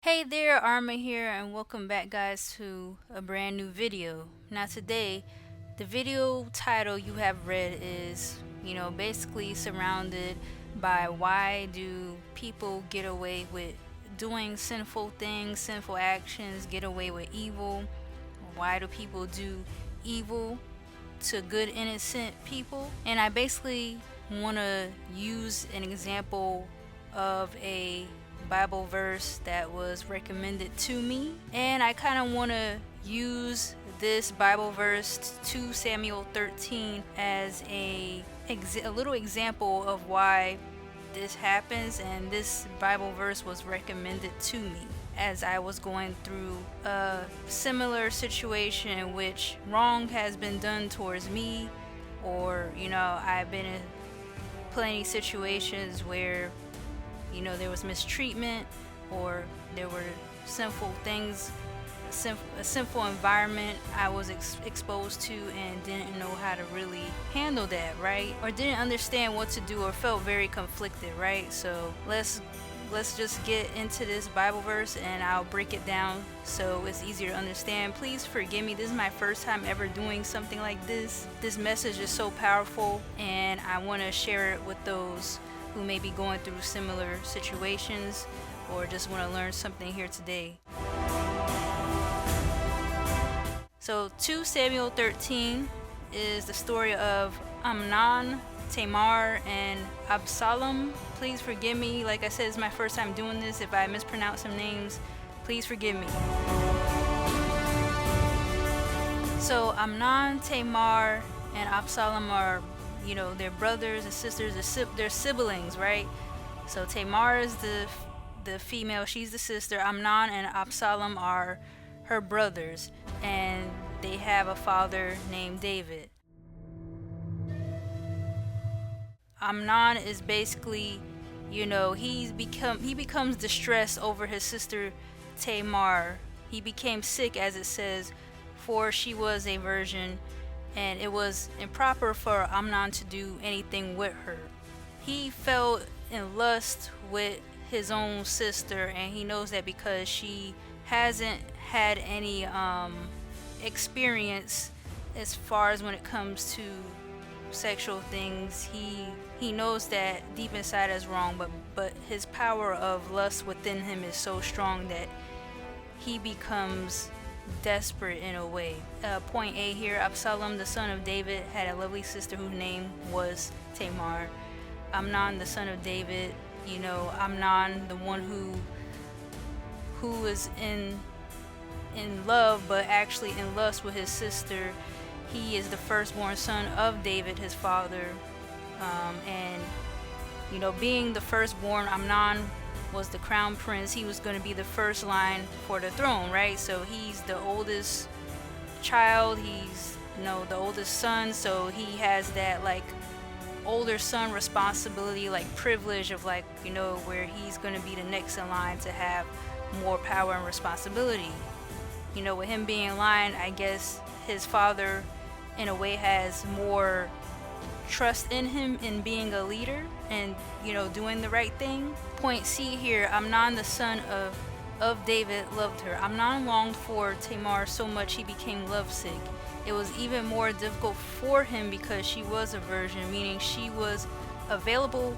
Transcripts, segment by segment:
Hey there, Arma here, and welcome back, guys, to a brand new video. Now, today, the video title you have read is, basically surrounded by why do people get away with doing sinful things, sinful actions, get away with evil? Why do people do evil to good, innocent people? And I basically want to use an example of a Bible verse that was recommended to me, and I kind of want to use this Bible verse, 2 Samuel 13, as a little example of why this happens, and this Bible verse was recommended to me as I was going through a similar situation in which wrong has been done towards me, or I've been in plenty situations where there was mistreatment, or there were sinful things, a sinful environment I was exposed to, and didn't know how to really handle that, right? Or didn't understand what to do, or felt very conflicted, right? So let's just get into this Bible verse, and I'll break it down so it's easier to understand. Please forgive me. This is my first time ever doing something like this. This message is so powerful, and I want to share it with those who may be going through similar situations or just want to learn something here today. So 2 Samuel 13 is the story of Amnon, Tamar, and Absalom. Please forgive me. Like I said, it's my first time doing this. If I mispronounce some names, please forgive me. So Amnon, Tamar, and Absalom are they're brothers and sisters, they're siblings, right? So Tamar is the female, she's the sister. Amnon and Absalom are her brothers, and they have a father named David. Amnon is basically, he becomes distressed over his sister Tamar. He became sick, as it says, for she was a virgin, and it was improper for Amnon to do anything with her. He fell in lust with his own sister, and he knows that because she hasn't had any experience as far as when it comes to sexual things. He knows that deep inside is wrong, but his power of lust within him is so strong that he becomes desperate in a way. Point A here: Absalom, the son of David, had a lovely sister whose name was Tamar. Amnon, the son of David, Amnon, the one who is in love, but actually in lust with his sister. He is the firstborn son of David, his father, and being the firstborn, Amnon was the crown prince. He was going to be the first line for the throne, right? So he's the oldest child, he's the oldest son, so he has that older son responsibility, privilege of where he's going to be the next in line to have more power and responsibility. With him being in line, I guess his father in a way has more trust in him in being a leader and doing the right thing. Point C here: Amnon, the son of David, loved her. Amnon longed for Tamar so much he became lovesick. It was even more difficult for him because she was a virgin, meaning she was available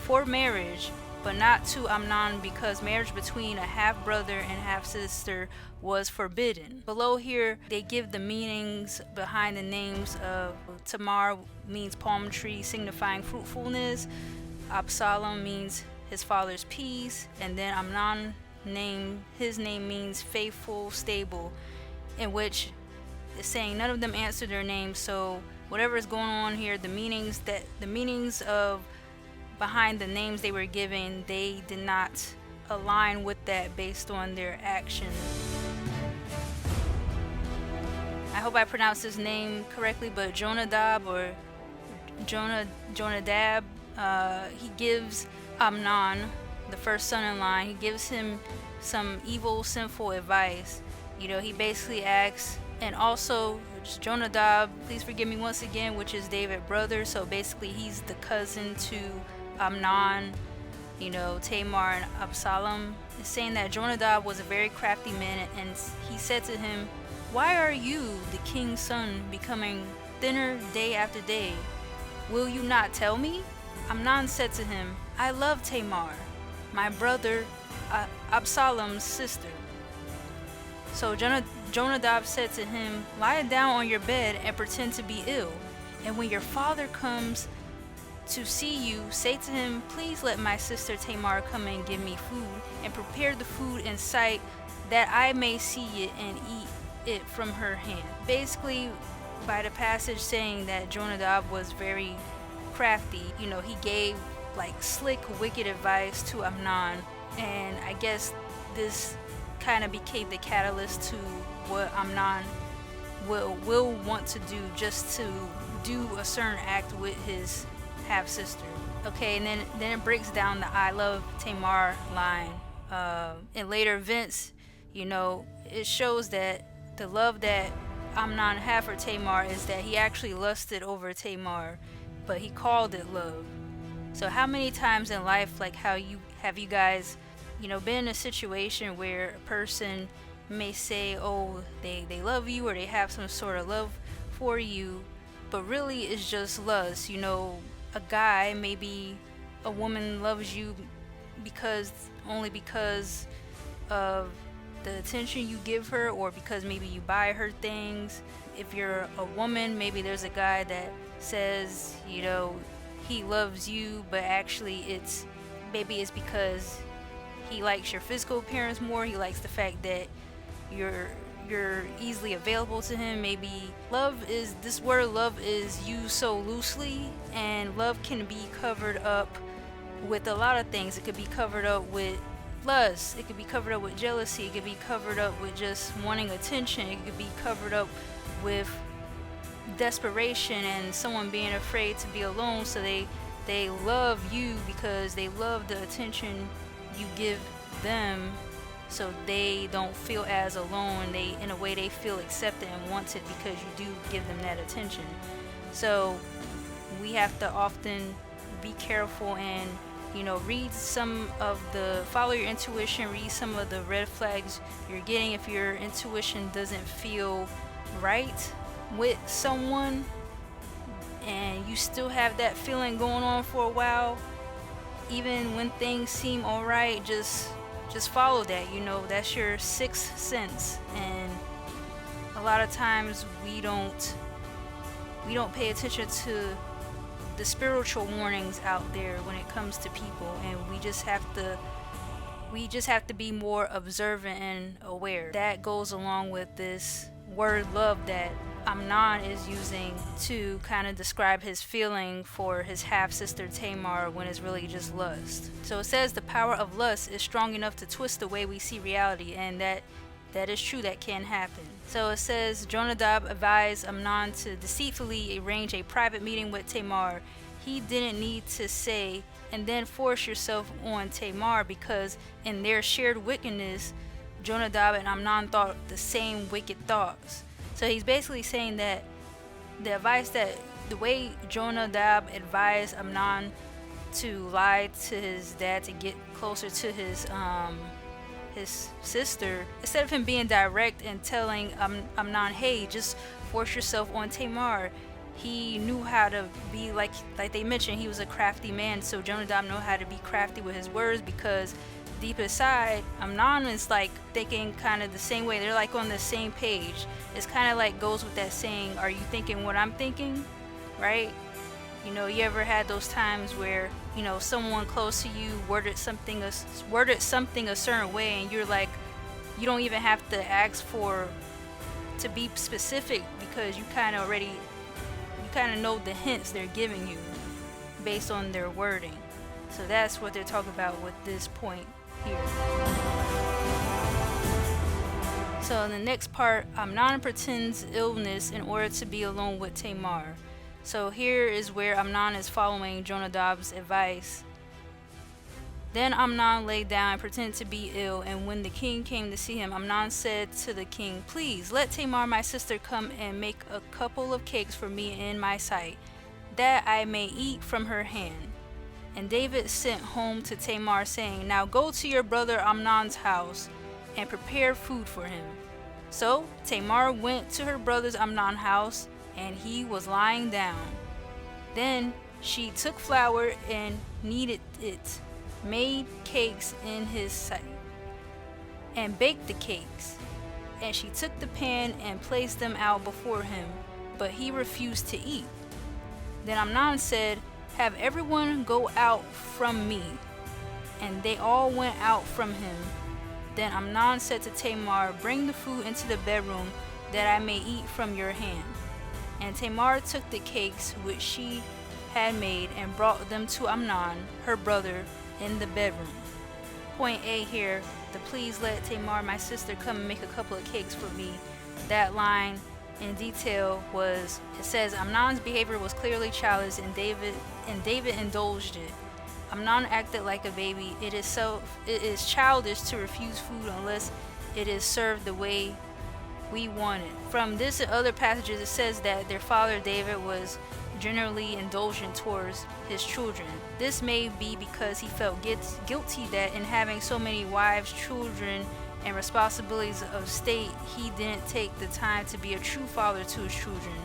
for marriage, but not to Amnon, because marriage between a half brother and half sister was forbidden. Below here, they give the meanings behind the names of Tamar means palm tree, signifying fruitfulness. Absalom means his father's peace, and then Amnon his name means faithful, stable, in which it's saying none of them answer their names. So whatever is going on here, the meanings of behind the names they were given, they did not align with that based on their actions. I hope I pronounced his name correctly, but Jonadab or Jonadab, he gives Amnon, the first son in line, he gives him some evil, sinful advice. He basically asks, and also Jonadab, please forgive me once again, which is David's brother. So basically he's the cousin to Amnon, Tamar and Absalom, is saying that Jonadab was a very crafty man, and he said to him, "Why are you, the king's son, becoming thinner day after day? Will you not tell me?" Amnon said to him, "I love Tamar, my brother Absalom's sister." So Jonadab said to him, "Lie down on your bed and pretend to be ill. And when your father comes to see you, say to him, 'Please let my sister Tamar come and give me food, and prepare the food in sight, that I may see it and eat it from her hand.'" Basically, by the passage saying that Jonadab was very crafty, he gave like slick, wicked advice to Amnon, and I guess this kind of became the catalyst to what Amnon will want to do, just to do a certain act with his half sister. Okay, and then it breaks down the "I love Tamar" line. In later events, it shows that the love that Amnon had for Tamar is that he actually lusted over Tamar, but he called it love. So how many times in life, like how you guys, been in a situation where a person may say, oh, they love you, or they have some sort of love for you, but really it's just lust. A guy, maybe a woman loves you only because of the attention you give her, or because maybe you buy her things. If you're a woman, maybe there's a guy that says, he loves you, but actually it's because he likes your physical appearance more. He likes the fact that you're easily available to him. Maybe this word love is used so loosely, and love can be covered up with a lot of things. It could be covered up with lust, it could be covered up with jealousy, it could be covered up with just wanting attention, it could be covered up with desperation and someone being afraid to be alone, so they love you because they love the attention you give them, so they don't feel as alone. In a way, they feel accepted and wanted because you do give them that attention. So we have to often be careful and follow your intuition, read some of the red flags you're getting. If your intuition doesn't feel right with someone and you still have that feeling going on for a while, even when things seem alright, just follow that. That's your sixth sense. And a lot of times we don't pay attention to the spiritual warnings out there when it comes to people, and we just have to be more observant and aware. That goes along with this word love that Amnon is using to kind of describe his feeling for his half-sister Tamar, when it's really just lust. So it says the power of lust is strong enough to twist the way we see reality, and that is true, that can happen. So it says Jonadab advised Amnon to deceitfully arrange a private meeting with Tamar. He didn't need to say, "and then force yourself on Tamar," because in their shared wickedness, Jonadab and Amnon thought the same wicked thoughts. So he's basically saying that the way Jonadab advised Amnon to lie to his dad to get closer to his sister, instead of him being direct and telling Amnon, "Hey, just force yourself on Tamar," he knew how to be like they mentioned, he was a crafty man. So Jonadab knew how to be crafty with his words, because deep inside, Amnon is like thinking kind of the same way. They're like on the same page. It's kind of like goes with that saying, "Are you thinking what I'm thinking?" Right? You ever had those times where someone close to you worded something a certain way, and you're like, you don't even have to ask to be specific, because you kind of know the hints they're giving you based on their wording. So that's what they're talking about with this point here. So in the next part, Amnon pretends illness in order to be alone with Tamar. So here is where Amnon is following Jonadab's advice. Then Amnon lay down and pretended to be ill, and when the king came to see him, Amnon said to the king, "Please let Tamar my sister come and make a couple of cakes for me in my sight, that I may eat from her hand." And David sent home to Tamar, saying, "Now go to your brother Amnon's house and prepare food for him." So Tamar went to her brother's Amnon's house, and he was lying down. Then she took flour and kneaded it, made cakes in his sight, and baked the cakes. And she took the pan and placed them out before him, but he refused to eat. Then Amnon said, "Have everyone go out from me." And they all went out from him. Then Amnon said to Tamar, "Bring the food into the bedroom, that I may eat from your hand." And Tamar took the cakes which she had made and brought them to Amnon, her brother, in the bedroom. Point A here, the "please let Tamar, my sister, come and make a couple of cakes for me." That line in detail was, it says, Amnon's behavior was clearly childish, and David indulged it. Amnon acted like a baby. It is childish to refuse food unless it is served the way we want it. From this and other passages, it says that their father David was generally indulgent towards his children. This may be because he felt guilty that in having so many wives, children, and responsibilities of state, he didn't take the time to be a true father to his children.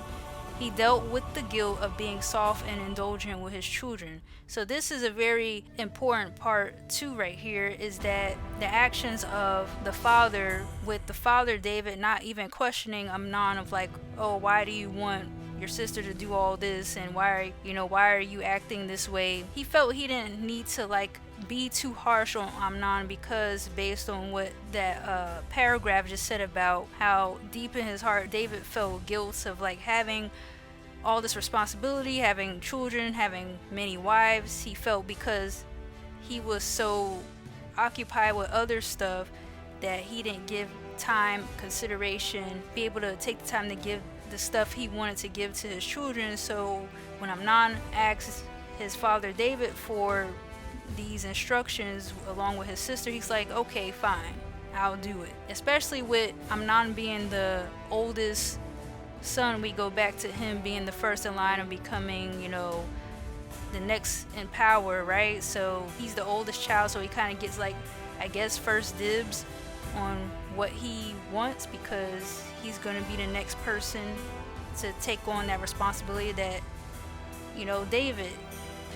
He dealt with the guilt of being soft and indulgent with his children. So this is a very important part too right here, is that the actions of the father, with the father David not even questioning Amnon of like, "Oh, why do you want your sister to do all this, and why are you acting this way?" He felt he didn't need to be too harsh on Amnon, because based on what that paragraph just said about how deep in his heart David felt guilt of having all this responsibility, having children, having many wives. He felt because he was so occupied with other stuff that he didn't give time, consideration, be able to take the time to give the stuff he wanted to give to his children. So when Amnon asks his father David for these instructions along with his sister, he's like, "Okay, fine, I'll do it." Especially with Amnon being the oldest son, we go back to him being the first in line of becoming, the next in power, right? So he's the oldest child, so he kind of gets first dibs on what he wants, because he's going to be the next person to take on that responsibility that David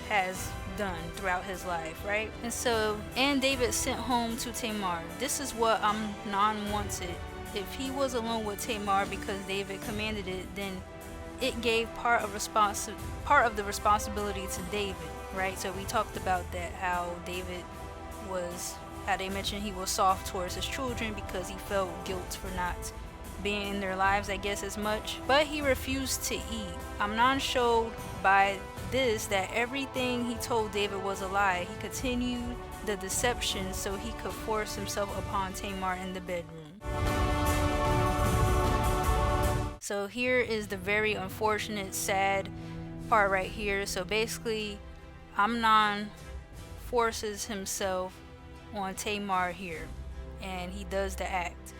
has done throughout his life, right? And David sent home to Tamar. This is what Amnon wanted. If he was alone with Tamar because David commanded it, then it gave part of the responsibility to David, right? So we talked about that, how they mentioned he was soft towards his children because he felt guilt for not being in their lives, I guess, as much. But he refused to eat. Amnon showed by this that everything he told David was a lie. He continued the deception so he could force himself upon Tamar in the bedroom. So here is the very unfortunate, sad part right here. So basically, Amnon forces himself on Tamar here, and he does the act.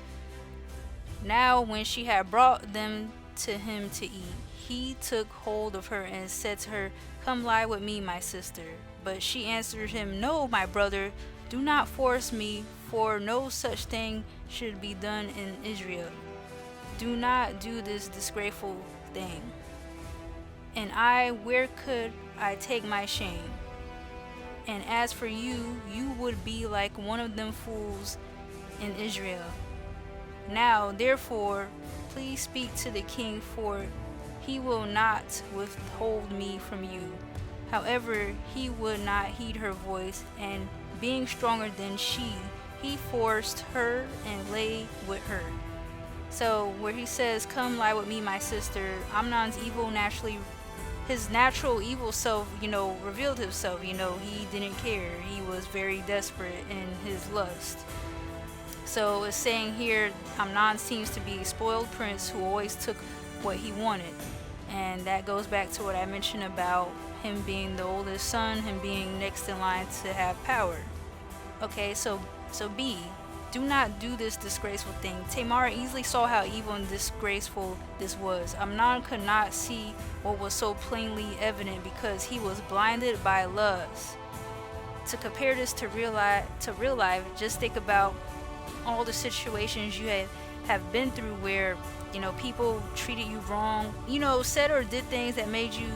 Now when she had brought them to him to eat, he took hold of her and said to her, "Come lie with me, my sister." But she answered him, "No, my brother, do not force me, for no such thing should be done in Israel. Do not do this disgraceful thing. And where could I take my shame? And as for you, you would be like one of them fools in Israel. Now, therefore, please speak to the king, for he will not withhold me from you." However, he would not heed her voice, and being stronger than she, he forced her and lay with her. So where he says, "Come lie with me, my sister," Amnon's his natural evil self, revealed himself. He didn't care. He was very desperate in his lust. So it's saying here, Amnon seems to be a spoiled prince who always took what he wanted. And that goes back to what I mentioned about him being the oldest son, him being next in line to have power. Okay, so B, Do not do this disgraceful thing. Tamar easily saw how evil and disgraceful this was. Amnon could not see what was so plainly evident because he was blinded by lust. To compare this to real life, just think about all the situations you have been through where, people treated you wrong, said or did things that made you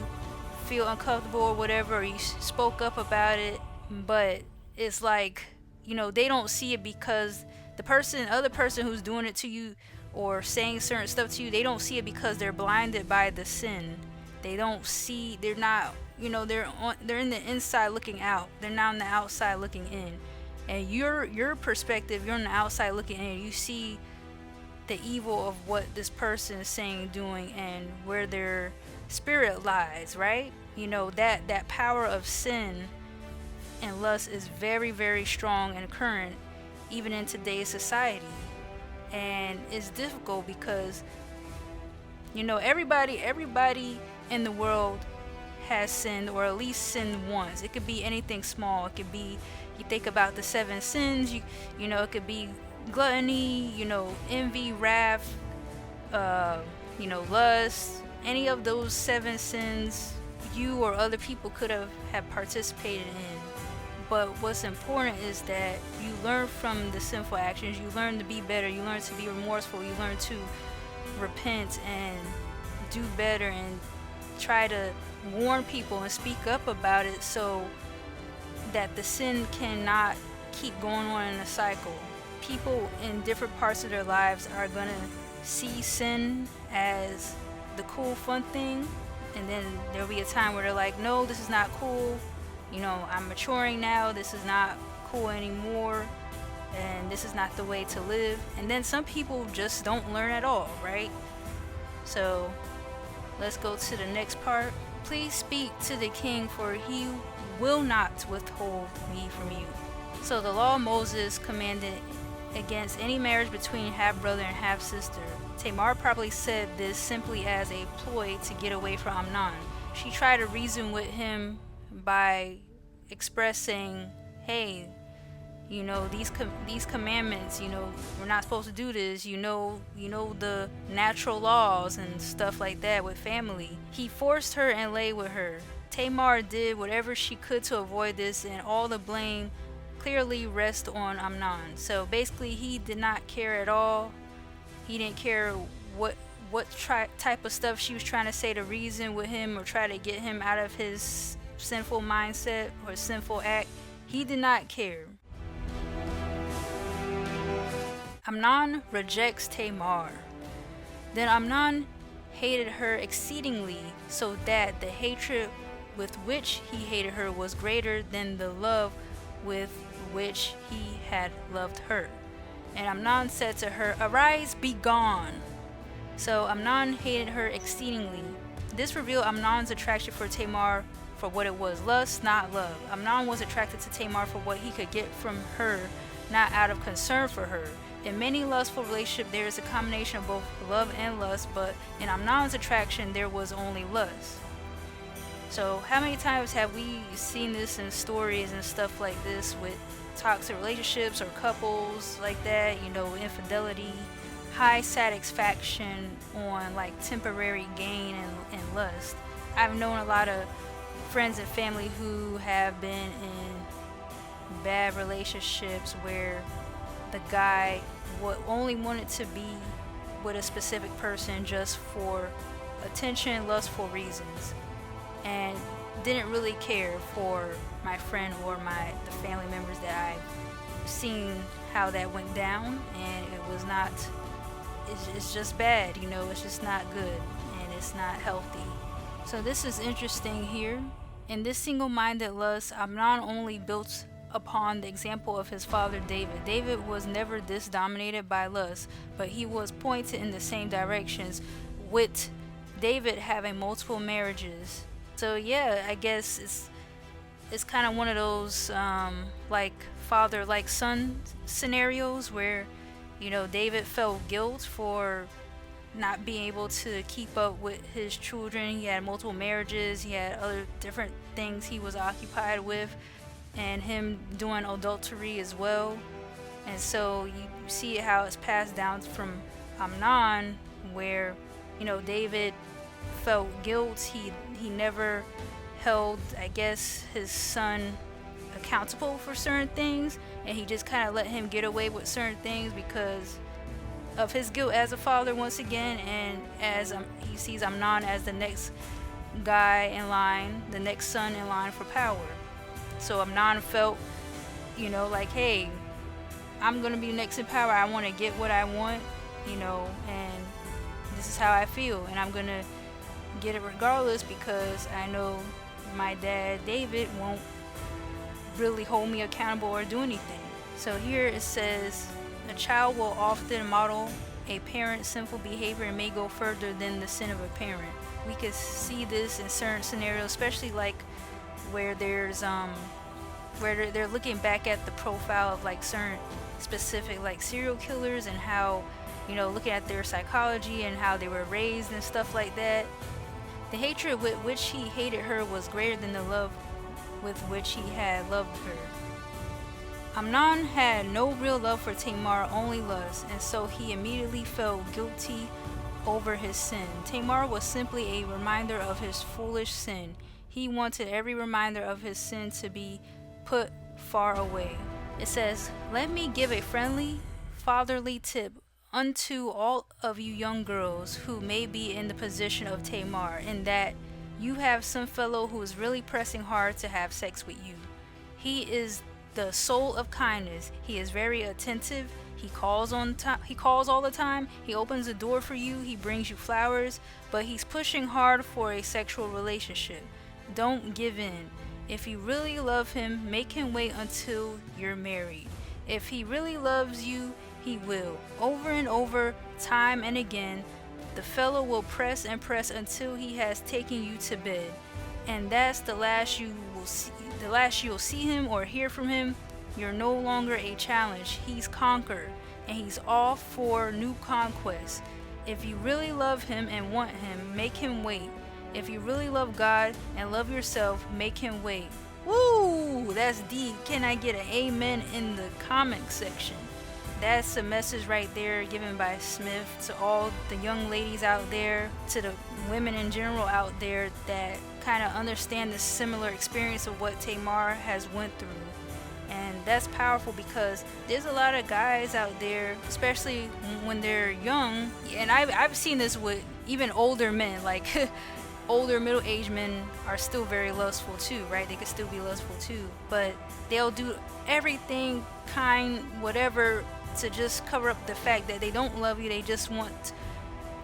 feel uncomfortable or whatever, or you spoke up about it, but it's like, they don't see it because the other person who's doing it to you or saying certain stuff to you, they don't see it because they're blinded by the sin. They don't see, they're not, they're in the inside looking out. They're not on the outside looking in. And your perspective, you're on the outside looking in. You see the evil of what this person is saying, doing, and where their spirit lies, right? That power of sin and lust is very, very strong and current even in today's society. And it's difficult because everybody in the world has sinned, or at least sinned once. It could be anything small. It could be, you think about the 7 sins, it could be gluttony, envy, wrath, lust. Any of those 7 sins you or other people could have participated in. But what's important is that you learn from the sinful actions. You learn to be better. You learn to be remorseful. You learn to repent and do better and try to warn people and speak up about it so that the sin cannot keep going on in a cycle. People in different parts of their lives are going to see sin as the cool, fun thing, and then there'll be a time where they're like, no, this is not cool. I'm maturing now. This is not cool anymore, and this is not the way to live. And then some people just don't learn at all, right? So let's go to the next part. Please speak to the king, for he will not withhold me from you. So the law of Moses commanded against any marriage between half-brother and half-sister. Tamar probably said this simply as a ploy to get away from Amnon. She tried to reason with him by expressing, hey, these commandments, we're not supposed to do this, the natural laws and stuff like that with family. He forced her and lay with her. Tamar did whatever she could to avoid this, and all the blame clearly rests on Amnon. So basically, he did not care at all. He didn't care what type of stuff she was trying to say to reason with him or try to get him out of his sinful mindset or sinful act. He did not care. Amnon rejects Tamar. Then Amnon hated her exceedingly, so that the hatred with which he hated her was greater than the love with which he had loved her. And Amnon said to her, "Arise, be gone." So Amnon hated her exceedingly. This revealed Amnon's attraction for Tamar for what it was, lust, not love. Amnon was attracted to Tamar for what he could get from her, not out of concern for her. In many lustful relationships, there is a combination of both love and lust, but in Amnon's attraction, there was only lust. So how many times have we seen this in stories and stuff like this with toxic relationships or couples like that, infidelity, high satisfaction on like temporary gain and lust. I've known a lot of friends and family who have been in bad relationships where the guy only wanted to be with a specific person just for attention, lustful reasons, and didn't really care for my friend or the family members that I've seen how that went down, and it was not, it's just bad, it's just not good, and it's not healthy. So this is interesting here. In this single-minded lust, Amnon only built upon the example of his father David. David was never this dominated by lust, but he was pointed in the same directions, with David having multiple marriages. So yeah, I guess it's kind of one of those like father like son scenarios where David felt guilt for not being able to keep up with his children. He had multiple marriages, he had other different things he was occupied with, and him doing adultery as well. And so you see how it's passed down from Amnon, where, David felt guilt. He never held, I guess, his son accountable for certain things, and he just kind of let him get away with certain things because of his guilt as a father once again, and as he sees Amnon as the next guy in line, the next son in line for power. So Amnon felt, like, hey, I'm gonna be next in power. I want to get what I want, and this is how I feel, and I'm gonna get it regardless because I know my dad David won't really hold me accountable or do anything. So here it says, a child will often model a parent's sinful behavior and may go further than the sin of a parent. We could see this in certain scenarios, especially like where there's where they're looking back at the profile of like certain specific like serial killers and how, looking at their psychology and how they were raised and stuff like that. The hatred with which he hated her was greater than the love with which he had loved her. Amnon had no real love for Tamar, only lust, and so he immediately felt guilty over his sin. Tamar was simply a reminder of his foolish sin. He wanted every reminder of his sin to be put far away. It says, "Let me give a friendly, fatherly tip unto all of you young girls who may be in the position of Tamar, in that you have some fellow who is really pressing hard to have sex with you. He is the soul of kindness. He is very attentive. He calls all the time. He opens the door for you. He brings you flowers, but he's pushing hard for a sexual relationship. Don't give in. If you really love him, make him wait until you're married. If he really loves you, he will. Over and over, time and again, the fellow will press and press until he has taken you to bed. And that's the last you will see. The last you'll see him or hear from him. You're no longer a challenge. He's conquered, and he's off for new conquests. If you really love him and want him, make him wait. If you really love God and love yourself, make him wait." Woo! That's deep. Can I get an amen in the comment section? That's a message right there given by Smith to all the young ladies out there, to the women in general out there that kind of understand the similar experience of what Tamar has went through. And that's powerful because there's a lot of guys out there, especially when they're young, and I've seen this with even older men, like older middle-aged men are still very lustful too, right? They could still be lustful too, but they'll do everything, whatever, to just cover up the fact that they don't love you. They just want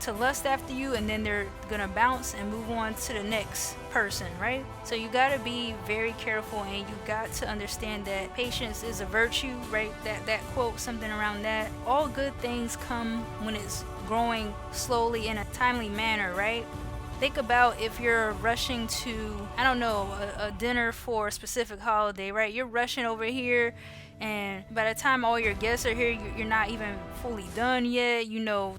to lust after you, and then they're gonna bounce and move on to the next person, right? So you gotta be very careful, and you got to understand that patience is a virtue, right? That quote, something around that. All good things come when it's growing slowly in a timely manner, right? Think about if you're rushing to, I don't know, a dinner for a specific holiday, right? You're rushing over here, and by the time all your guests are here, you're not even fully done yet.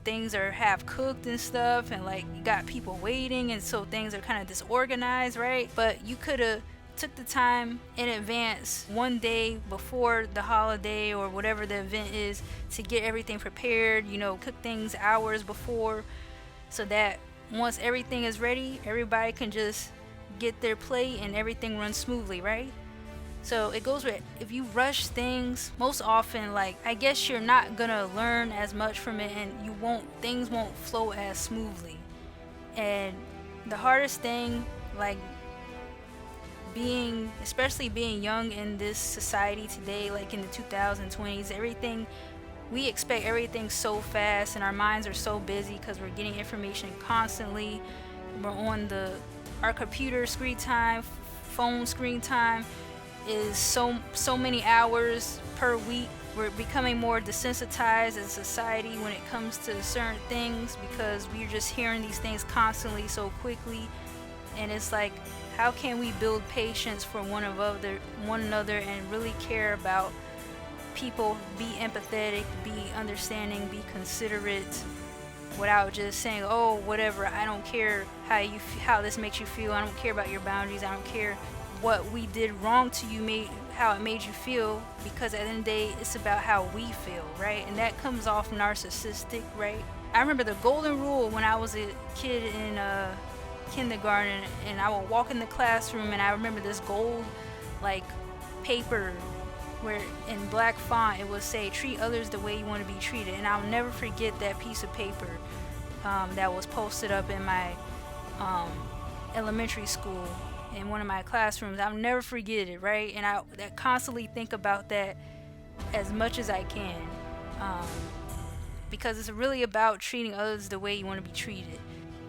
Things are half cooked and stuff, and like you got people waiting, and so things are kind of disorganized, right? But you could have took the time in advance, one day before the holiday or whatever the event is, to get everything prepared, cook things hours before, so that once everything is ready, everybody can just get their plate and everything runs smoothly, right? So it goes with, if you rush things, most often, like, I guess you're not gonna learn as much from it, and things won't flow as smoothly. And the hardest thing, like, especially being young in this society today, like in the 2020s, we expect everything so fast, and our minds are so busy because we're getting information constantly. We're on our computer screen time, phone screen time is so many hours per week. We're becoming more desensitized as a society when it comes to certain things because we're just hearing these things constantly so quickly. And it's like, how can we build patience for one another and really care about people, be empathetic, be understanding, be considerate, without just saying, oh, whatever, I don't care how this makes you feel, I don't care about your boundaries, I don't care what we did wrong to you, how it made you feel, because at the end of the day, it's about how we feel, right? And that comes off narcissistic, right? I remember the golden rule when I was a kid in kindergarten, and I would walk in the classroom, and I remember this gold, like, paper where in black font it would say, treat others the way you want to be treated. And I'll never forget that piece of paper that was posted up in my elementary school in one of my classrooms. I'll never forget it, right? And I constantly think about that as much as I can, because it's really about treating others the way you want to be treated.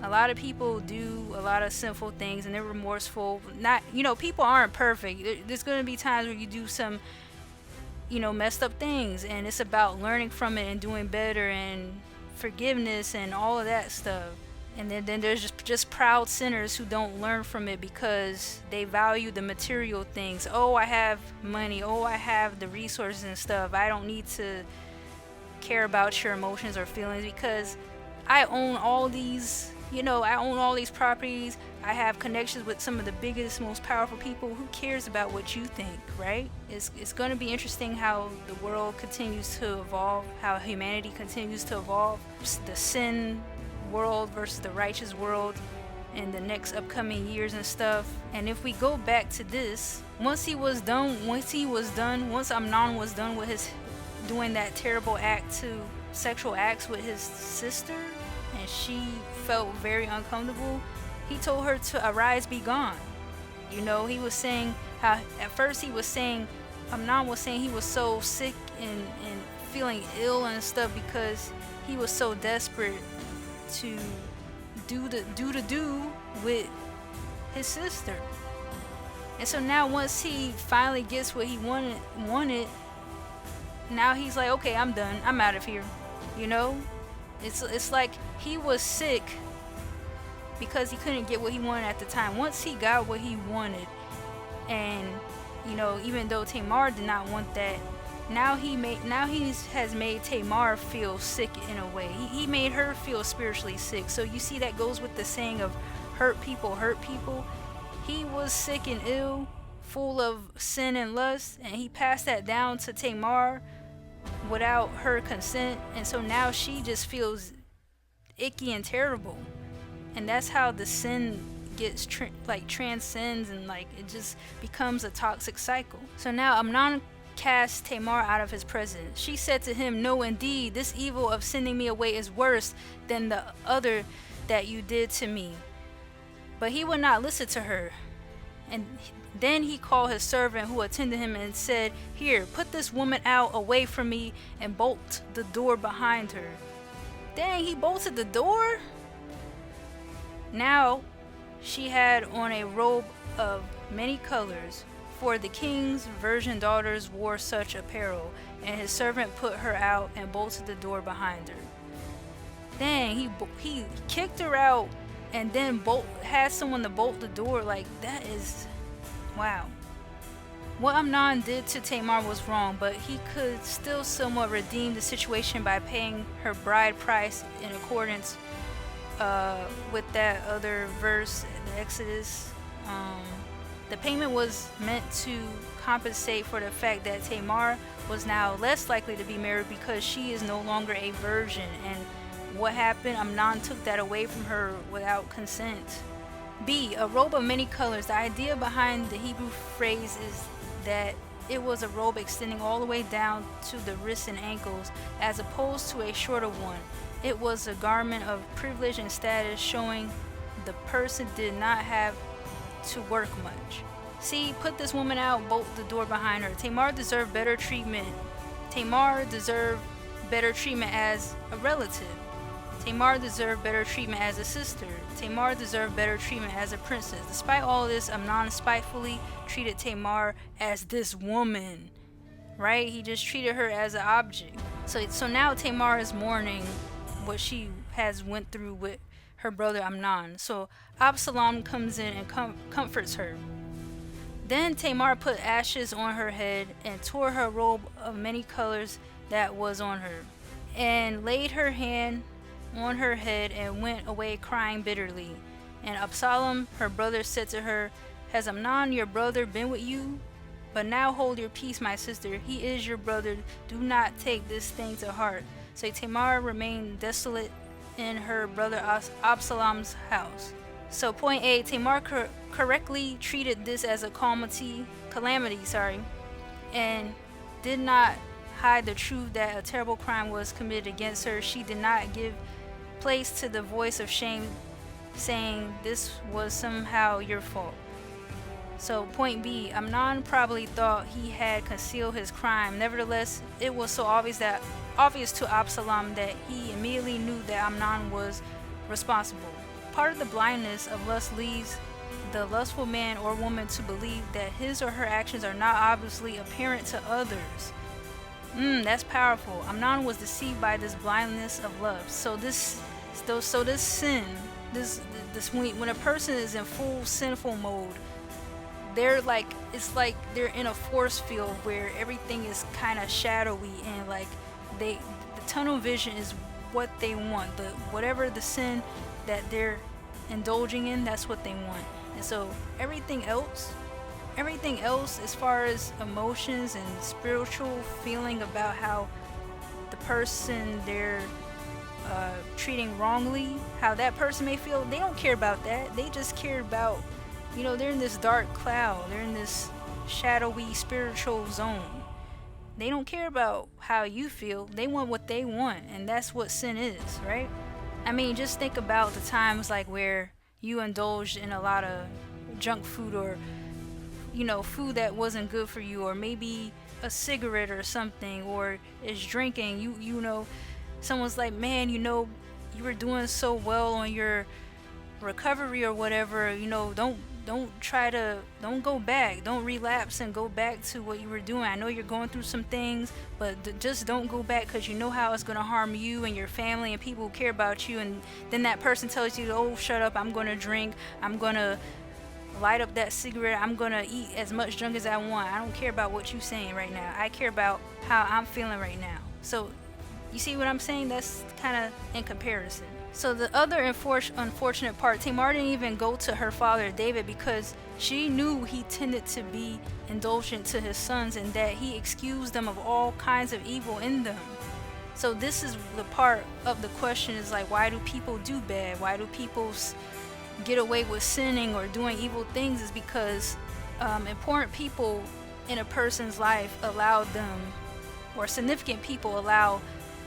A lot of people do a lot of sinful things and they're remorseful. Not, people aren't perfect. There's going to be times where you do some, messed up things, and it's about learning from it and doing better and forgiveness and all of that stuff. And then there's just proud sinners who don't learn from it because they value the material things. Oh, I have money. Oh, I have the resources and stuff. I don't need to care about your emotions or feelings because I own all these, I own all these properties. I have connections with some of the biggest, most powerful people. Who cares about what you think, right? It's going to be interesting how the world continues to evolve, how humanity continues to evolve. The sin world versus the righteous world in the next upcoming years and stuff. And if we go back to this, once Amnon was done with his doing that terrible sexual acts with his sister, and she felt very uncomfortable, he told her to arise, be gone. He was saying how at first Amnon was saying he was so sick and feeling ill and stuff because he was so desperate to do with his sister. And so now once he finally gets what he wanted, now he's like, okay, I'm done. I'm out of here. It's like he was sick because he couldn't get what he wanted at the time. Once he got what he wanted, and even though Tamar did not want that, now he has made Tamar feel sick in a way. He made her feel spiritually sick. So you see that goes with the saying of hurt people hurt people. He was sick and ill, full of sin and lust, and he passed that down to Tamar without her consent. And so now she just feels icky and terrible. And that's how the sin gets transcends, and it just becomes a toxic cycle. So now Amnon cast Tamar out of his presence. She said to him, no, indeed, this evil of sending me away is worse than the other that you did to me. But he would not listen to her. And then he called his servant who attended him and said, here, put this woman out away from me and bolt the door behind her. Dang, he bolted the door? Now she had on a robe of many colors, for the king's virgin daughters wore such apparel, and his servant put her out and bolted the door behind her. Dang, he kicked her out and then had someone to bolt the door. That is, wow. What Amnon did to Tamar was wrong, but he could still somewhat redeem the situation by paying her bride price in accordance with that other verse in Exodus. The payment was meant to compensate for the fact that Tamar was now less likely to be married because she is no longer a virgin. And what happened? Amnon took that away from her without consent. B. A robe of many colors. The idea behind the Hebrew phrase is that it was a robe extending all the way down to the wrists and ankles, as opposed to a shorter one. It was a garment of privilege and status, showing the person did not have to work much. See, put this woman out, bolt the door behind her. Tamar deserved better treatment. Tamar deserved better treatment as a relative. Tamar deserved better treatment as a sister. Tamar deserved better treatment as a princess. Despite all this, Amnon spitefully treated Tamar as this woman, right? He just treated her as an object. So now Tamar is mourning what she has went through with her brother Amnon. So Absalom comes in and comforts her. Then Tamar put ashes on her head and tore her robe of many colors that was on her, and laid her hand on her head and went away crying bitterly. And Absalom, her brother, said to her, has Amnon your brother been with you? But now hold your peace, my sister. He is your brother. Do not take this thing to heart. So Tamar remained desolate in her brother Absalom's house. So point A, Tamar correctly treated this as a calamity, and did not hide the truth that a terrible crime was committed against her. She did not give place to the voice of shame, saying this was somehow your fault. So point B, Amnon probably thought he had concealed his crime. Nevertheless, it was so obvious to Absalom that he immediately knew that Amnon was responsible. Part of the blindness of lust leads the lustful man or woman to believe that his or her actions are not obviously apparent to others. That's powerful. Amnon was deceived by this blindness of lust. So this sin, when a person is in full sinful mode, it's like they're in a force field where everything is kind of shadowy, and like the tunnel vision is what they want. Whatever the sin that they're indulging in, that's what they want. And so everything else as far as emotions and spiritual feeling about how the person they're treating wrongly, how that person may feel, they don't care about that. They just care about, they're in this dark cloud, they're in this shadowy spiritual zone. They don't care about how you feel. They want what they want, and that's what sin is, right? I mean, just think about the times like where you indulged in a lot of junk food, or food that wasn't good for you, or maybe a cigarette or something, or is drinking. Someone's like, man, you were doing so well on your recovery or whatever, don't go back, don't relapse and go back to what you were doing. I know you're going through some things, but just don't go back, because you know how it's going to harm you and your family and people who care about you. And then that person tells you, oh, shut up, I'm going to drink, I'm going to light up that cigarette, I'm going to eat as much junk as I want. I don't care about what you're saying right now. I care about how I'm feeling right now. So you see what I'm saying? That's kind of in comparison. So the other unfortunate part, Tamar didn't even go to her father David, because she knew he tended to be indulgent to his sons, and that he excused them of all kinds of evil in them. So this is the part of the question, is like, why do people do bad? Why do people get away with sinning or doing evil things? Is because important people in a person's life allow them, or significant people allow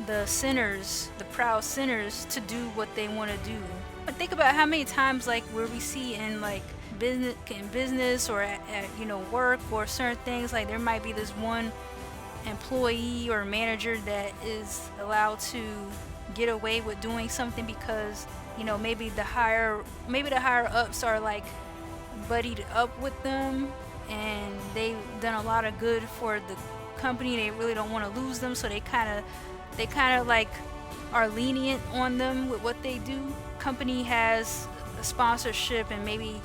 the sinners, the proud sinners, to do what they want to do. But think about how many times, like, where we see in like business or at work or certain things, like there might be this one employee or manager that is allowed to get away with doing something because maybe the higher ups are like buddied up with them, and they've done a lot of good for the company. They really don't want to lose them, so they kind of like are lenient on them with what they do. Company has a sponsorship, and maybe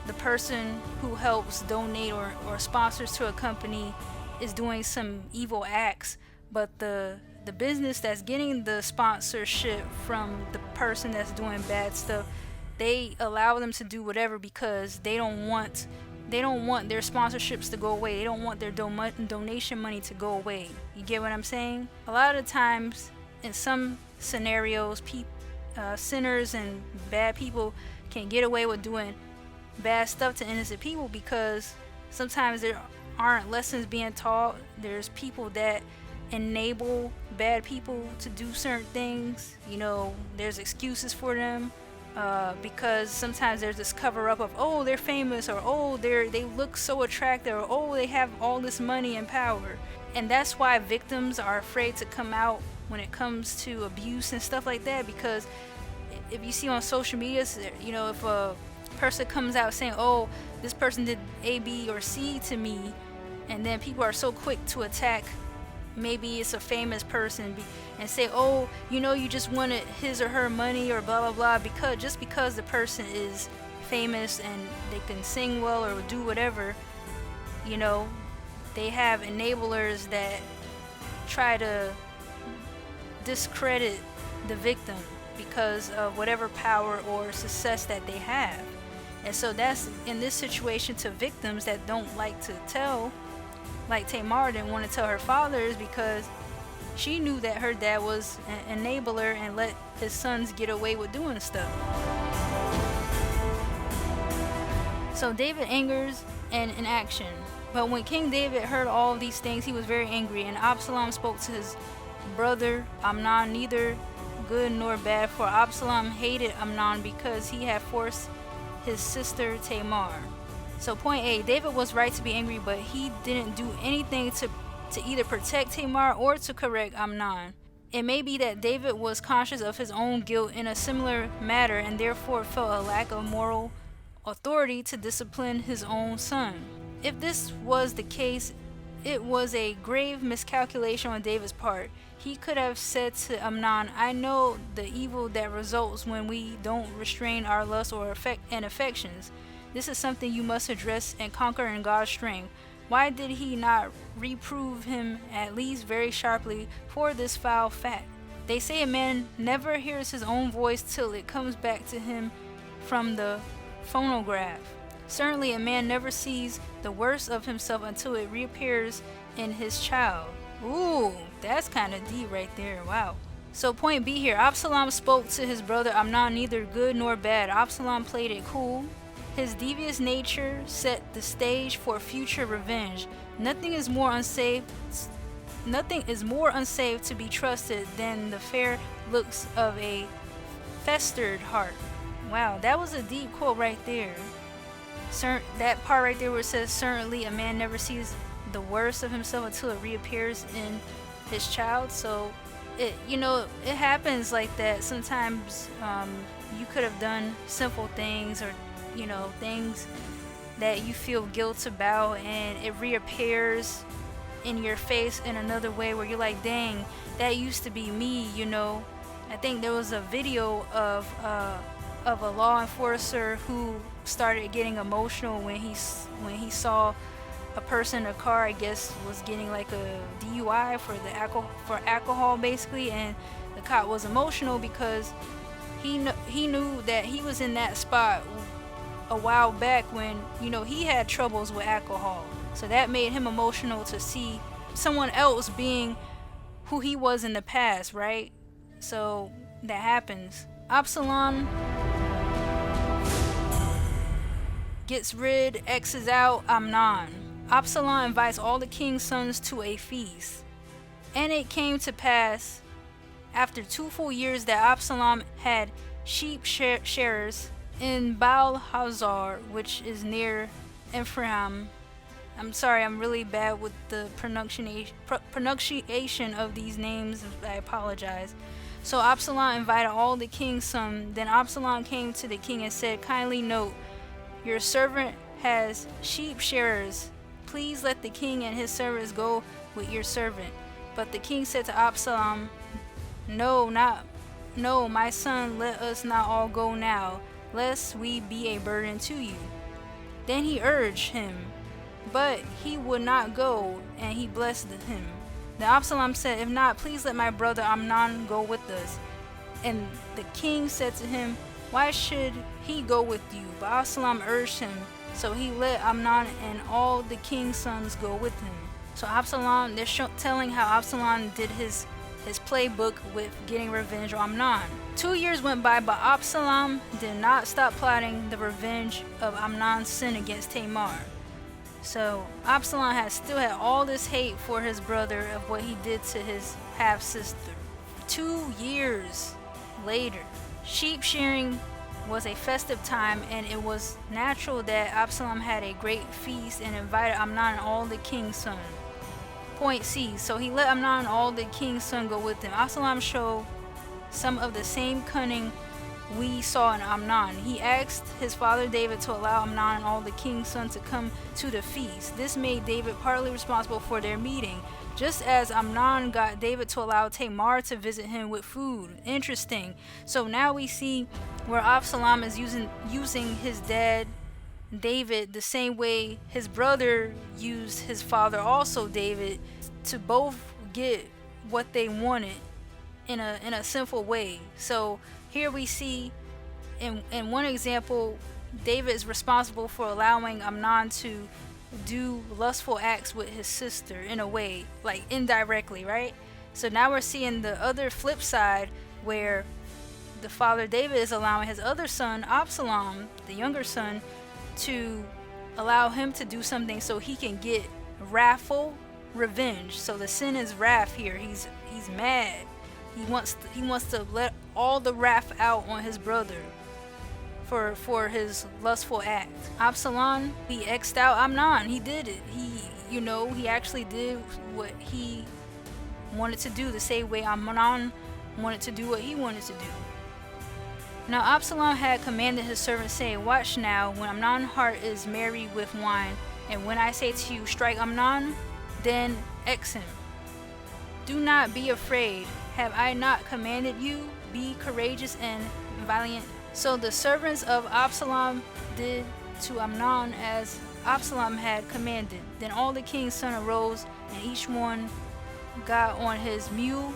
the person who helps donate or sponsors to a company is doing some evil acts, but the business that's getting the sponsorship from the person that's doing bad stuff, they allow them to do whatever because they don't want their sponsorships to go away. They don't want their donation money to go away. You get what I'm saying? A lot of times, in some scenarios, sinners and bad people can get away with doing bad stuff to innocent people because sometimes there aren't lessons being taught. There's people that enable bad people to do certain things. There's excuses for them. Because sometimes there's this cover up of, oh, they're famous, or oh, they look so attractive, or oh, they have all this money and power. And that's why victims are afraid to come out when it comes to abuse and stuff like that, because if you see on social media, if a person comes out saying, oh, this person did A, B, or C to me, and then people are so quick to attack, maybe it's a famous person, and say, oh, you just wanted his or her money, or blah blah blah, because the person is famous and they can sing well or do whatever. They have enablers that try to discredit the victim because of whatever power or success that they have. And so that's in this situation, to victims that don't like to tell like Tamar didn't want to tell her father is because she knew that her dad was an enabler and let his sons get away with doing stuff. So David angers and in action. But when King David heard all of these things, he was very angry, and Absalom spoke to his brother Amnon, neither good nor bad, for Absalom hated Amnon because he had forced his sister Tamar. So point A, David was right to be angry, but he didn't do anything to either protect Tamar or to correct Amnon. It may be that David was conscious of his own guilt in a similar matter and therefore felt a lack of moral authority to discipline his own son. If this was the case, it was a grave miscalculation on David's part. He could have said to Amnon, I know the evil that results when we don't restrain our lusts or affections. This is something you must address and conquer in God's strength. Why did he not reprove him at least very sharply for this foul fact? They say a man never hears his own voice till it comes back to him from the phonograph. Certainly a man never sees the worst of himself until it reappears in his child. Ooh, that's kind of deep right there. Wow. So point B here, Absalom spoke to his brother Amnon, neither good nor bad. Absalom played it cool. His devious nature set the stage for future revenge. Nothing is more unsafe to be trusted than the fair looks of a festered heart. Wow, that was a deep quote right there. That part right there where it says, certainly a man never sees the worst of himself until it reappears in his child. So it happens like that. Sometimes you could have done sinful things or things that you feel guilt about, and it reappears in your face in another way where you're like, dang, that used to be me. I think there was a video of a law enforcer who started getting emotional when he saw a person in a car, I guess, was getting like a DUI for alcohol basically, and the cop was emotional because he knew that he was in that spot a while back when he had troubles with alcohol. So that made him emotional to see someone else being who he was in the past, right? So that happens. Absalom X's out Amnon. Absalom invites all the king's sons to a feast. And it came to pass, after 2 full years, that Absalom had sheep shearers in Baal-Hazor, which is near Ephraim. I'm sorry, I'm really bad with the pronunciation of these names. I apologize. So Absalom invited all the king's sons. Then Absalom came to the king and said, kindly note, your servant has sheep shearers. Please let the king and his servants go with your servant. But the king said to Absalom, No, my son, let us not all go now, lest we be a burden to you. Then he urged him, but he would not go, and he blessed him. Then Absalom said, If not, please let my brother Amnon go with us. And the king said to him, Why should he go with you? But Absalom urged him, so he let Amnon and all the king's sons go with him. So Absalom, they're telling how Absalom did his playbook with getting revenge on Amnon. 2 years went by, but Absalom did not stop plotting the revenge of Amnon's sin against Tamar. So Absalom still had all this hate for his brother of what he did to his half-sister. 2 years later, sheep shearing was a festive time, and it was natural that Absalom had a great feast and invited Amnon and all the king's sons. Point C. So he let Amnon and all the king's sons go with him. Absalom showed some of the same cunning we saw in Amnon. He asked his father David to allow Amnon and all the king's sons to come to the feast. This made David partly responsible for their meeting, just as Amnon got David to allow Tamar to visit him with food. Interesting. So now we see where Absalom is using his dad David the same way his brother used his father, also David, to both get what they wanted in a sinful way. So here we see in one example, David is responsible for allowing Amnon to do lustful acts with his sister in a way, like indirectly, right? So now we're seeing the other flip side where the father David is allowing his other son, Absalom, the younger son, to allow him to do something so he can get wrathful revenge. So the sin is wrath here. He's mad. He wants to let all the wrath out on his brother for his lustful act. Absalom, he X'd out Amnon. He did it. He actually did what he wanted to do, the same way Amnon wanted to do what he wanted to do. Now Absalom had commanded his servants, saying, "Watch now, when Amnon's heart is merry with wine, and when I say to you, strike Amnon, then X him. Do not be afraid. Have I not commanded you? Be courageous and valiant." So the servants of Absalom did to Amnon as Absalom had commanded. Then all the king's sons arose, and each one got on his mule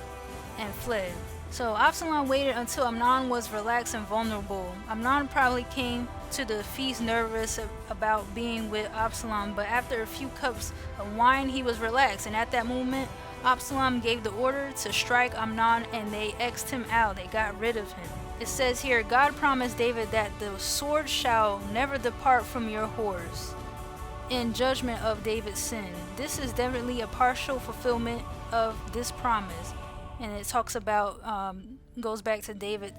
and fled. So Absalom waited until Amnon was relaxed and vulnerable. Amnon probably came to the feast nervous about being with Absalom, but after a few cups of wine he was relaxed, and at that moment Absalom gave the order to strike Amnon, and they X'd him out. They got rid of him. It says here, God promised David that the sword shall never depart from your horse in judgment of David's sin. This is definitely a partial fulfillment of this promise. And it talks about, goes back to David,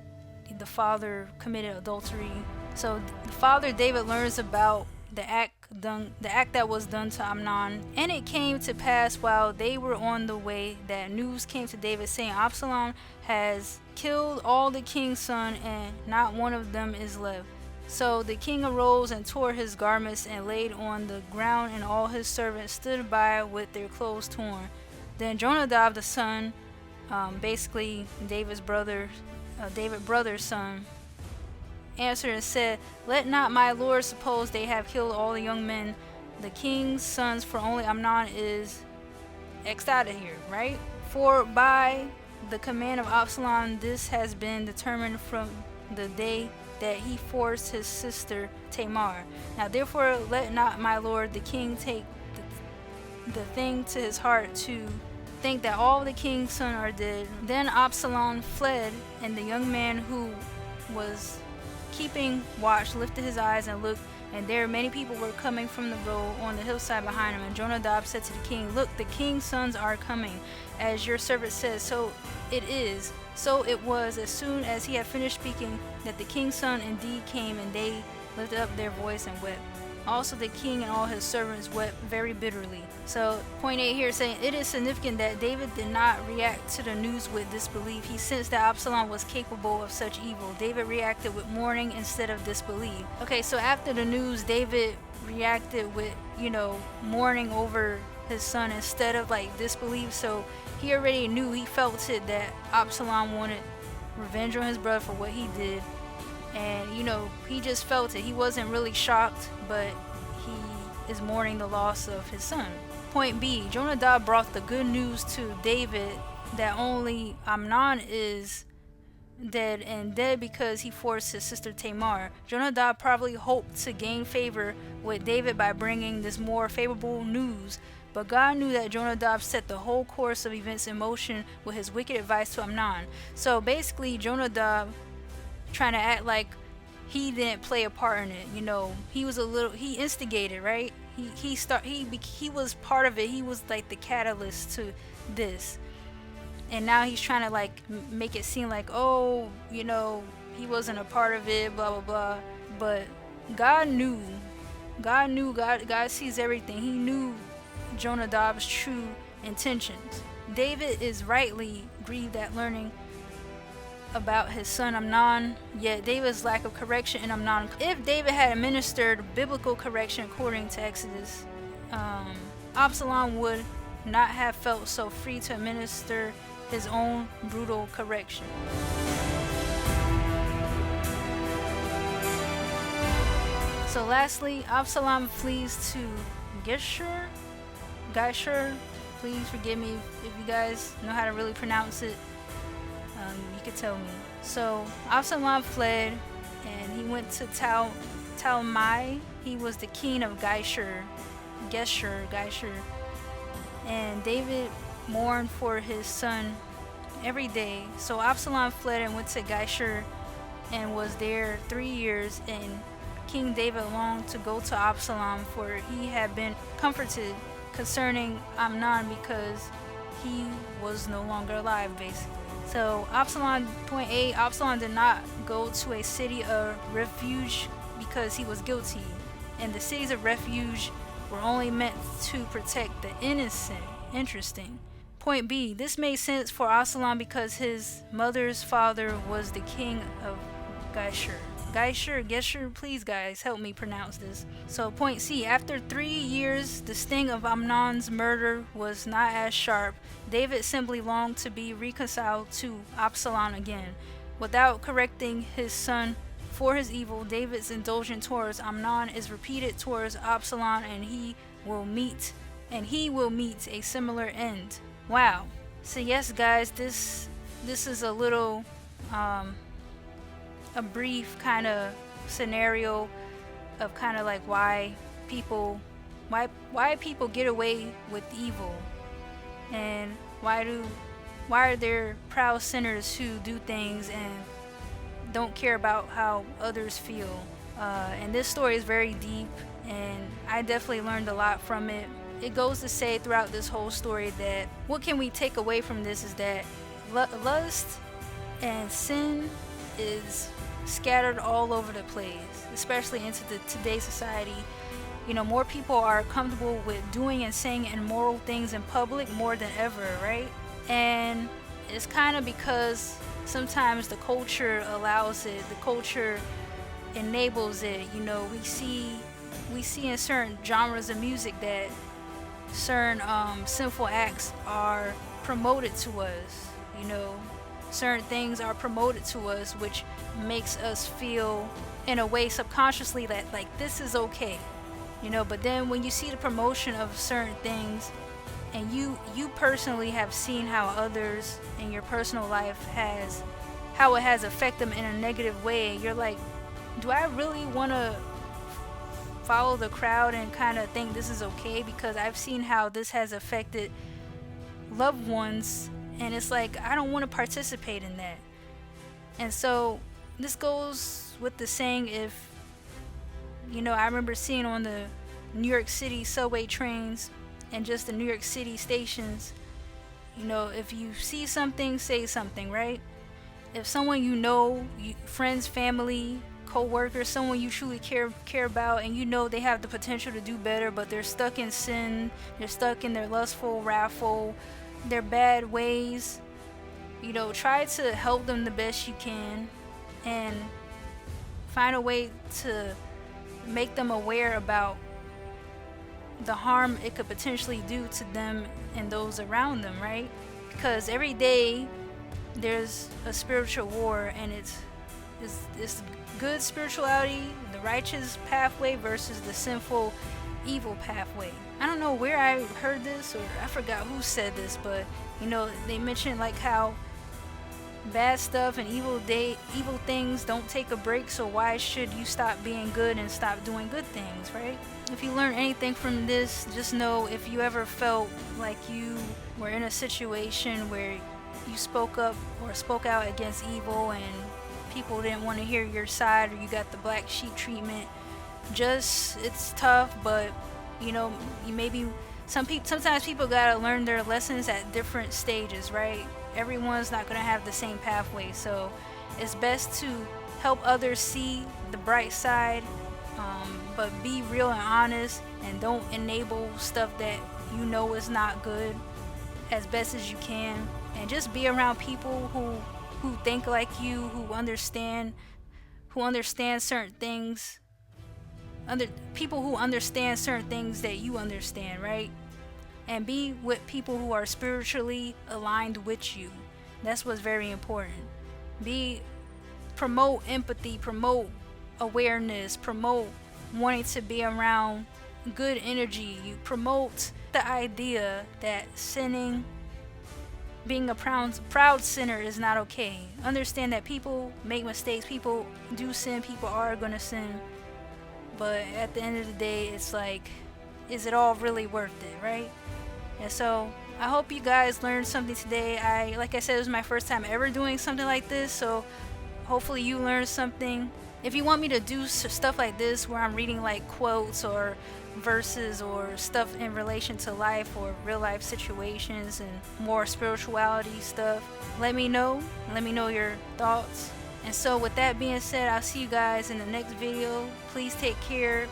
the father committed adultery. So the father David learns about the act that was done to Amnon. And it came to pass while they were on the way that news came to David, saying, Absalom has killed all the king's sons, and not one of them is left. So the king arose and tore his garments and laid on the ground, and all his servants stood by with their clothes torn. Then Jonadab the son, basically David's brother's son, answered and said, "Let not my lord suppose they have killed all the young men, the king's sons, for only Amnon is X'd out of here," right? "For by the command of Absalom this has been determined from the day that he forced his sister Tamar. Now therefore let not my lord the king take the thing to his heart to think that all the king's sons are dead." Then Absalom fled, and the young man who was keeping watch lifted his eyes and looked, and there many people were coming from the road on the hillside behind him. And Jonadab said to the king, "Look, the king's sons are coming, as your servant says." So it is. So it was, as soon as he had finished speaking, that the king's son indeed came, and they lifted up their voice and wept. Also the king and all his servants wept very bitterly. So point 8 here saying, it is significant that David did not react to the news with disbelief. He sensed that Absalom was capable of such evil. David reacted with mourning instead of disbelief. Okay, so after the news, David reacted with, mourning over his son instead of disbelief. So he already knew, he felt it, that Absalom wanted revenge on his brother for what he did. And he just felt it. He wasn't really shocked, but he is mourning the loss of his son. Point B, Jonadab brought the good news to David that only Amnon is dead, and dead because he forced his sister Tamar. Jonadab probably hoped to gain favor with David by bringing this more favorable news, but God knew that Jonadab set the whole course of events in motion with his wicked advice to Amnon. So basically Jonadab trying to act like he didn't play a part in it. He instigated, right? He was part of it. He was like the catalyst to this, and now he's trying to make it seem like, he wasn't a part of it, blah blah blah. But God sees everything. He knew Jonadab's true intentions. David is rightly grieved at learning about his son Amnon, yet David's lack of correction in Amnon. If David had administered biblical correction according to Exodus, Absalom would not have felt so free to administer his own brutal correction. So lastly, Absalom flees to Geshur. Please forgive me if you guys know how to really pronounce it. You could tell me. So Absalom fled, and he went to Talmai. He was the king of Geshur. Geshur, and David mourned for his son every day. So Absalom fled and went to Geshur and was there 3 years, and King David longed to go to Absalom, for he had been comforted concerning Amnon because he was no longer alive, basically. So Absalom, point A, Absalom did not go to a city of refuge because he was guilty, and the cities of refuge were only meant to protect the innocent. Interesting. Point B, this made sense for Absalom because his mother's father was the king of Geshur, please guys, help me pronounce this. So point C, after 3 years, the sting of Amnon's murder was not as sharp. David simply longed to be reconciled to Absalom again. Without correcting his son for his evil, David's indulgence towards Amnon is repeated towards Absalom, and he will meet a similar end. Wow. So yes guys, this is a little a brief kind of scenario of kind of like why people get away with evil, and why are there proud sinners who do things and don't care about how others feel. And this story is very deep, and I definitely learned a lot from it. It goes to say throughout this whole story that what can we take away from this is that lust and sin is scattered all over the place, especially into today's society. You know, more people are comfortable with doing and saying immoral things in public more than ever, right? And it's kind of because sometimes the culture allows it, the culture enables it. You know, we see in certain genres of music that certain sinful acts are promoted to us. You know, certain things are promoted to us, which makes us feel in a way subconsciously that like this is okay, you know. But then when you see the promotion of certain things, and you personally have seen how others in your personal life how it has affected them in a negative way, you're like, do I really want to follow the crowd and kind of think this is okay? Because I've seen how this has affected loved ones, and it's like I don't want to participate in that. And so this goes with the saying, if you know, I remember seeing on the New York City subway trains and just the New York City stations, you know, if you see something, say something, right? If someone you know, friends, family, co-workers, someone you truly care about, and you know they have the potential to do better, but they're stuck in sin, they're stuck in their lustful, wrathful, their bad ways, you know, try to help them the best you can, and find a way to make them aware about the harm it could potentially do to them and those around them, right? Because every day there's a spiritual war, and it's good spirituality, the righteous pathway versus the sinful, evil pathway. I don't know where I heard this, or I forgot who said this, but you know, they mentioned like how bad stuff and evil things don't take a break, so why should you stop being good and stop doing good things, right? If you learn anything from this, just know if you ever felt like you were in a situation where you spoke up or spoke out against evil and people didn't want to hear your side, or you got the black sheep treatment, just, it's tough, but you know, sometimes people gotta learn their lessons at different stages, right? Everyone's not gonna have the same pathway, so it's best to help others see the bright side, but be real and honest, and don't enable stuff that you know is not good as best as you can, and just be around people who think like you, who understand certain things, people who understand certain things that you understand, right? And be with people who are spiritually aligned with you. That's what's very important. Promote empathy, promote awareness, promote wanting to be around good energy. You promote the idea that sinning, being a proud sinner is not okay. Understand that people make mistakes, people do sin, people are gonna sin, but at the end of the day, it's like is it all really worth it, right? And so I hope you guys learned something today. Like I said, it was my first time ever doing something like this, so hopefully you learned something. If you want me to do stuff like this where I'm reading like quotes or verses or stuff in relation to life or real life situations and more spirituality stuff, let me know. Let me know your thoughts. And so with that being said, I'll see you guys in the next video. Please take care.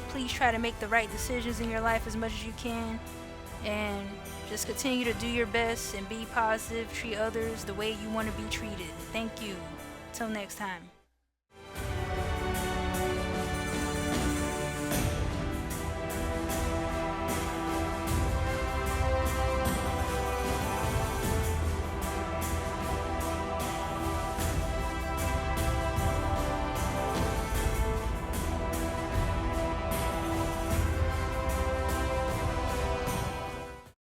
Please try to make the right decisions in your life as much as you can. And just continue to do your best and be positive. Treat others the way you want to be treated. Thank you. Till next time.